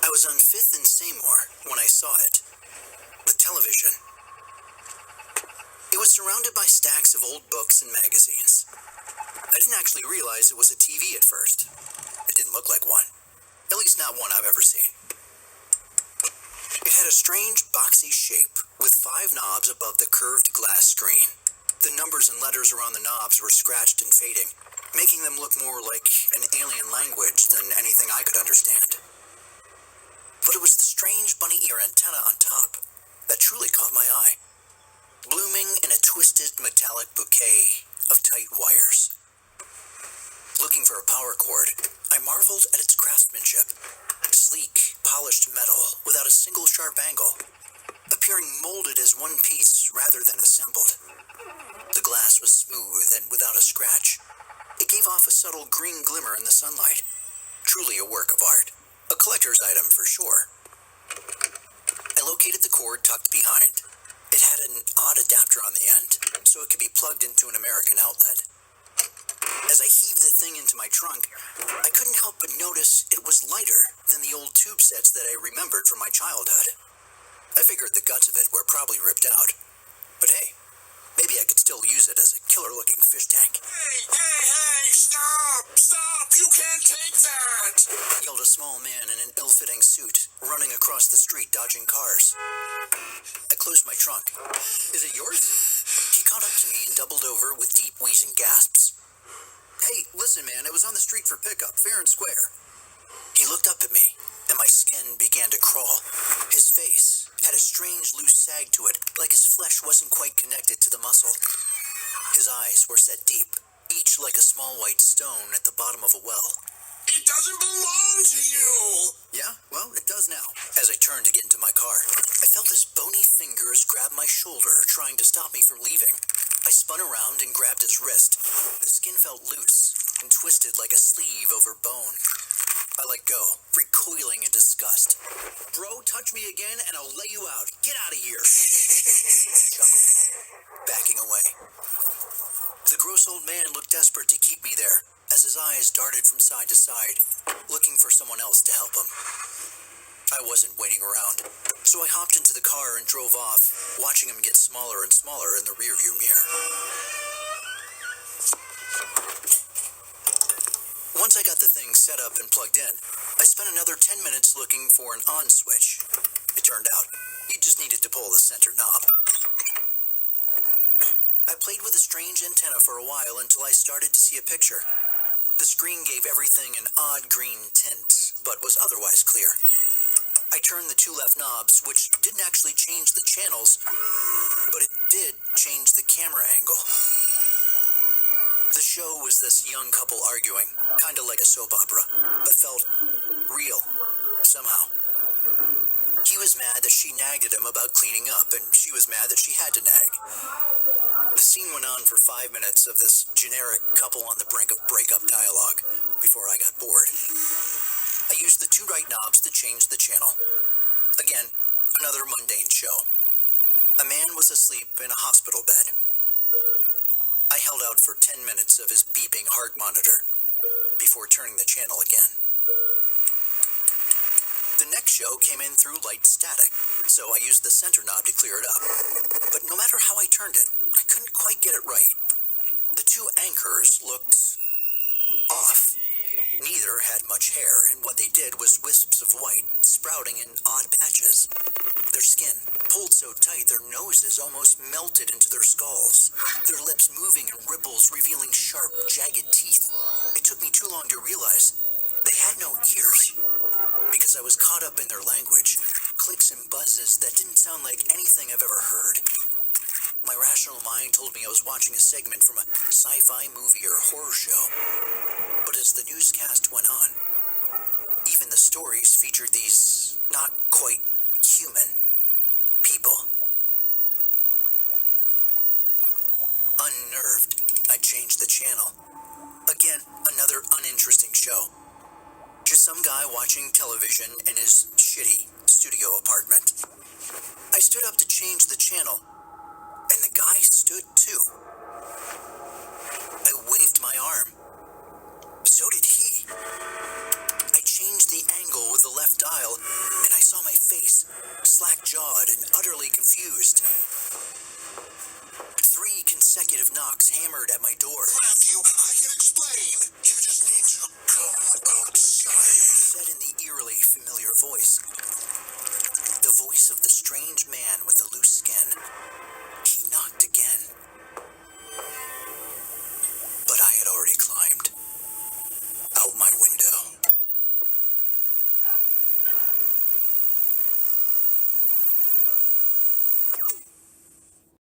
I was on 5th and Seymour when I saw it. The television. It was surrounded by stacks of old books and magazines. I didn't actually realize it was a TV at first. It didn't look like one. At least not one I've ever seen. It had a strange, boxy shape with 5 knobs above the curved glass screen. The numbers and letters around the knobs were scratched and fading, making them look more like an alien language than anything I could understand. But it was the strange bunny ear antenna on top that truly caught my eye, blooming in a twisted metallic bouquet of tight wires. Looking for a power cord, I marveled at its craftsmanship. Sleek, polished metal without a single sharp angle, appearing molded as one piece rather than assembled. The glass was smooth and without a scratch. It gave off a subtle green glimmer in the sunlight. Truly a work of art. A collector's item for sure. I located the cord tucked behind. It had an odd adapter on the end, so it could be plugged into an American outlet. As I heaved the thing into my trunk, I couldn't help but notice it was lighter than the old tube sets that I remembered from my childhood. I figured the guts of it were probably ripped out. But hey, maybe I could still use it as a killer-looking fish tank. Hey, stop! You can't take that! Yelled a small man in an ill-fitting suit, running across the street dodging cars. I closed my trunk. Is it yours? He caught up to me and doubled over with deep wheezing gasps. Hey, listen, man, it was on the street for pickup, fair and square. He looked up at me, and my skin began to crawl. His face had a strange loose sag to it, like his flesh wasn't quite connected to the muscle. His eyes were set deep, each like a small white stone at the bottom of a well. It doesn't belong to you! Yeah, well, it does now. As I turned to get into my car, I felt his bony fingers grab my shoulder, trying to stop me from leaving. I spun around and grabbed his wrist. The skin felt loose and twisted like a sleeve over bone. I let go, recoiling in disgust. Bro, touch me again and I'll lay you out. Get out of here. He chuckled, backing away. The gross old man looked desperate to keep me there, as his eyes darted from side to side, looking for someone else to help him. I wasn't waiting around, so I hopped into the car and drove off, watching him get smaller and smaller in the rearview mirror. Once I got the thing set up and plugged in, I spent another 10 minutes looking for an on switch. It turned out, you just needed to pull the center knob. I played with a strange antenna for a while until I started to see a picture. The screen gave everything an odd green tint, but was otherwise clear. I turned the 2 left knobs, which didn't actually change the channels, but it did change the camera angle. The show was this young couple arguing, kinda like a soap opera, but felt real, somehow. He was mad that she nagged at him about cleaning up, and she was mad that she had to nag. The scene went on for 5 minutes of this generic couple on the brink of breakup dialogue before I got bored. I used the 2 right knobs to change the channel. Again, another mundane show. A man was asleep in a hospital bed. I held out for 10 minutes of his beeping heart monitor before turning the channel again. The next show came in through light static, so I used the center knob to clear it up. But no matter how I turned it, I couldn't quite get it right. The 2 anchors looked off. Neither had much hair, and what they did was wisps of white, sprouting in odd patches. Their skin, pulled so tight their noses almost melted into their skulls, their lips moving in ripples revealing sharp, jagged teeth. It took me too long to realize they had no ears, because I was caught up in their language, clicks and buzzes that didn't sound like anything I've ever heard. My rational mind told me I was watching a segment from a sci-fi movie or horror show. But as the newscast went on, even the stories featured these not quite human people. Unnerved, I changed the channel. Again, another uninteresting show. Just some guy watching television in his shitty studio apartment. I stood up to change the channel, and the guy stood too. I waved my arm. So did he. I changed the angle with the left aisle, and I saw my face, slack-jawed and utterly confused. 3 consecutive knocks hammered at my door. Matthew, I can explain. You just need to come outside. Said in the eerily familiar voice. The voice of the strange man with the loose skin. He knocked again. But I had already